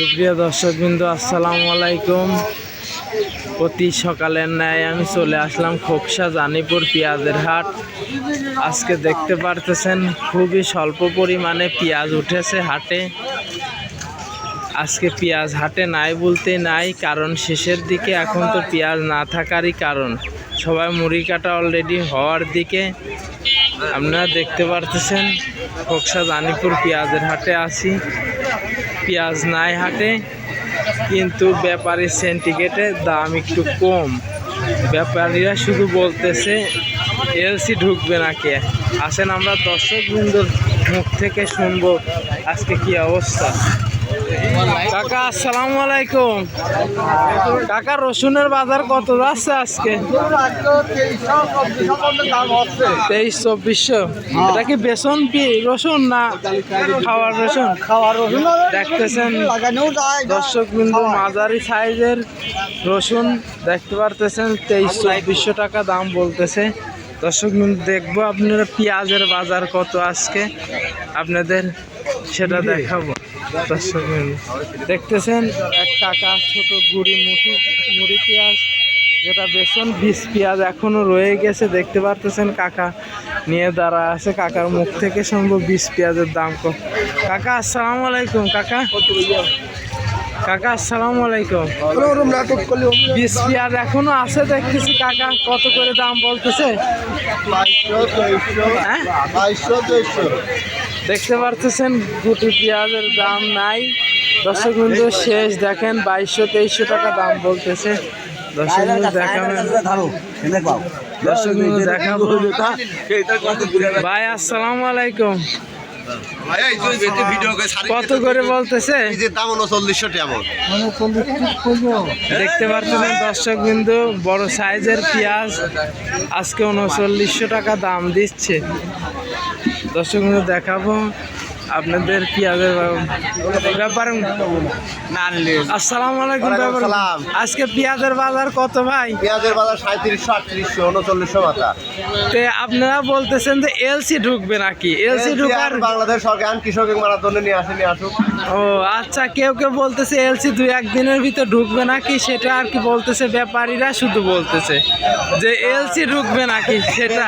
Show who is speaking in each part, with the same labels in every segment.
Speaker 1: সুপ্রিয় দর্শকবৃন্দ, আসসালামু আলাইকুম। প্রতি সকালের ন্যায় আমি চলে আসলাম খোকসা জানিপুর পেঁয়াজের হাট। আজকে দেখতে পারতেছেন খুবই স্বল্প পরিমাণে পেঁয়াজ উঠেছে হাটে। আজকে পেঁয়াজ হাটে নাই বলতে নাই, কারণ শেষের দিকে এখন তো পেঁয়াজ না থাকারই কারণ সবাই মুড়ি কাটা অলরেডি হওয়ার দিকে। আপনারা দেখতে পারতেছেন খোকসা জানিপুর পেঁয়াজের হাটে আছি। পেঁয়াজ নাই হাটে, কিন্তু ব্যাপারীর সিন্ডিকেটের দাম একটু কম। ব্যাপারীরা শুধু বলতেছে এলসি ঢুকবে নাকি। আসেন আমরা দর্শকবৃন্দর মুখ থেকে শুনবো আজকে কি অবস্থা। কাকা আসসালামু আলাইকুম। কাকা রসুনের বাজার কত যাচ্ছে আজকে? 2300-2400। এটা কি বেসন রসুন না খাওয়ার রসুন? দেখতেছেন দর্শকবৃন্দু মাঝারি সাইজের রসুন দেখতে পারতেছেন 2300-2400 টাকা দাম বলতেছে। দর্শকবৃন্দু দেখবো আপনারা পেঁয়াজের বাজার কত আজকে, আপনাদের সেটা দেখাবো। দর্শকবৃন্দু দেখতেছেন এক কাকা ছোট মুড়ি পেঁয়াজ, যেটা বেসন বীজ পেঁয়াজ এখনো রয়ে গেছে দেখতে পারতেছেন। কাকা নিয়ে দাঁড়া আছে, কাকার মুখ থেকে শুনবো বীজ পেঁয়াজের দাম কত। কাকা আসসালামু আলাইকুম। কাকা আসসালামু আলাইকুম। বীজ পেঁয়াজ এখনো আছে দেখতেছি, কাকা কত করে দাম বলতেছে?
Speaker 2: 2200
Speaker 1: দেখতে পারতেছেন গুটি পেঁয়াজের দাম নাই। দর্শকবৃন্দু শেষ দেখেন 2200-2300 টাকা দাম বলতেছে। দর্শকবৃন্দু দেখাবো। ভাই আসসালামু আলাইকুম। কত করে বলতেছে? দেখতে পাচ্ছেন দর্শকবৃন্দু বড় সাইজের পেঁয়াজ আজকে 3900 টাকা দাম দিচ্ছে। দর্শকবৃন্দু দেখাবো আপনাদের পেঁয়াজের ব্যাপারে। আসসালামু আলাইকুম। আজকে পেঁয়াজের বাজার কত ভাই?
Speaker 2: পেঁয়াজের বাজার 3700, 3800, 3900 মাথা।
Speaker 1: আপনারা বলতেছেন যে এলসি ঢুকবে নাকি? এলসি ঢুকার
Speaker 2: বাংলাদেশ সরকার কৃষকের মারার জন্য নিয়ে আসুক।
Speaker 1: ও আচ্ছা, কেউ বলতেছে এলসি 2-1 দিনের ভিতর ঢুকবে নাকি, সেটা আর কি বলতেছে ব্যাপারীরা শুধু বলতেছে যে এলসি ঢুকবে নাকি, সেটা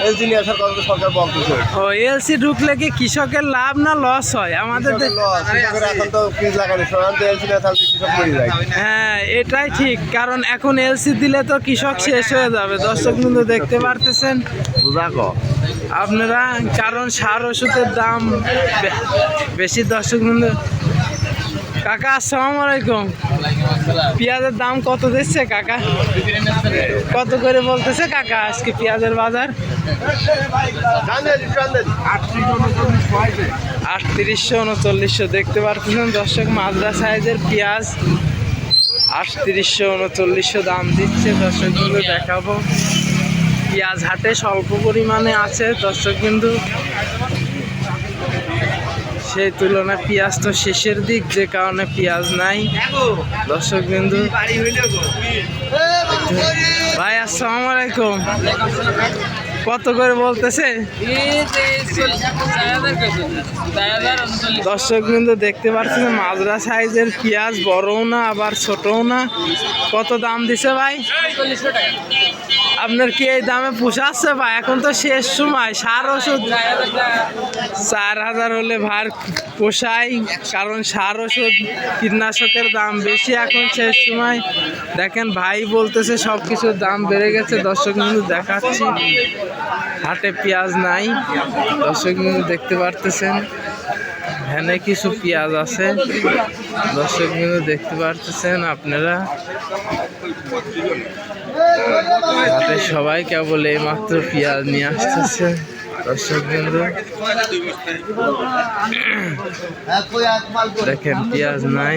Speaker 2: এলসি নিয়ে আসার কথা সরকার বলতেছে।
Speaker 1: ও এলসি ঢুকলে কি কৃষকের লাভ না লস হয়? আমাদের
Speaker 2: এখন তো ফ্রিজ লাগানো এলসি না থাকলে কৃষক মরে যায়।
Speaker 1: হ্যাঁ এটাই ঠিক, কারণ এখন এলসি দিলে তো কৃষক শেষ হয়ে যাবে। দর্শক কিন্তু দেখতে পারতেছেন আপনারা, কারণ সার ওষুধের দাম বেশি। দর্শক কিন্তু কাকা আসসালামু আলাইকুম। পেঁয়াজের দাম কত দিচ্ছে কাকা? কত করে বলতেছে কাকা আজকে পেঁয়াজের বাজার? 3800-3900 দেখতে পারতেছেন দর্শক। মাজরা সাইজের পেঁয়াজ 3800-3900 দাম দিচ্ছে। দর্শক কিন্তু দেখাবো পেঁয়াজ হাটে স্বল্প পরিমাণে আছে দর্শক, কিন্তু সেই তুলনায় পেঁয়াজ তো শেষের দিক, যে কারণে পেঁয়াজ নাই। দর্শক বিন্দু ভাই আসসালামু আলাইকুম। কত করে বলতেছে? দর্শক বিন্দু দেখতে পাচ্ছেন মাজরা সাইজের পেঁয়াজ, বড়ও না আবার ছোটও না। কত দাম দিছে ভাই? আপনার কি এই দামে পোষাচ্ছে ভাই? এখন তো শেষ সময়, সার ওষুধ 4000 হলে ভার পোষায়, কারণ সার ওষুধ কীটনাশকের দাম বেশি এখন শেষ সময়। দেখেন ভাই বলতেছে সব কিছুর দাম বেড়ে গেছে। দর্শক কিন্তু দেখাচ্ছি হাটে পেঁয়াজ নাই। দর্শক কিন্তু দেখতে পারতেছেন ভ্যানে কিছু পেঁয়াজ আছে। দর্শক কিন্তু দেখতে পারতেছেন আপনারা, হাটে সবাই কেবল এই মাত্র পেঁয়াজ নিয়ে আসতেছে। দর্শক বিন্দু দেখেন পেঁয়াজ নাই।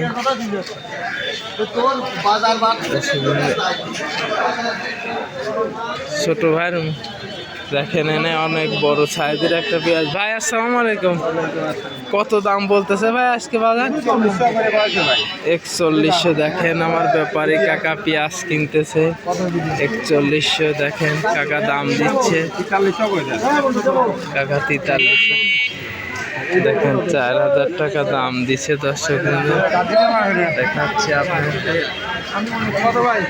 Speaker 1: ছোট ভাইয়ের দেখেন এনে অনেক বড় সাইজের একটা পেঁয়াজ। ভাই আসসালামু আলাইকুম। কত দাম বলতেছে ভাই আজকে বাজার? 4100। দেখেন আমার ব্যাপারী কাকা পেঁয়াজ কিনতেছে 4100। দেখেন কাকা দাম দিচ্ছে, কাকা 4300। দেখেন 4,000 টাকা দাম দিছে দর্শক বন্ধু। দেখাচ্ছি আপনাদের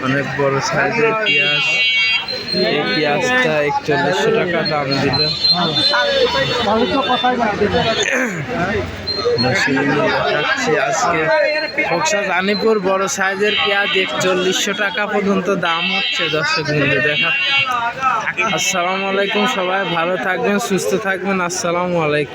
Speaker 1: অনেক বড় সাইজের পেঁয়াজ। এই পেঁয়াজটা 4100 টাকা দাম দিল। দেখাচ্ছি আজকে খোকসা জানিপুর বড় সাইজের পেঁয়াজ 4100 টাকা পর্যন্ত দাম হচ্ছে দর্শক বন্ধু। দেখা আসসালামু আলাইকুম, সবাই ভালো থাকবেন, সুস্থ থাকবেন। আসসালামু আলাইকুম।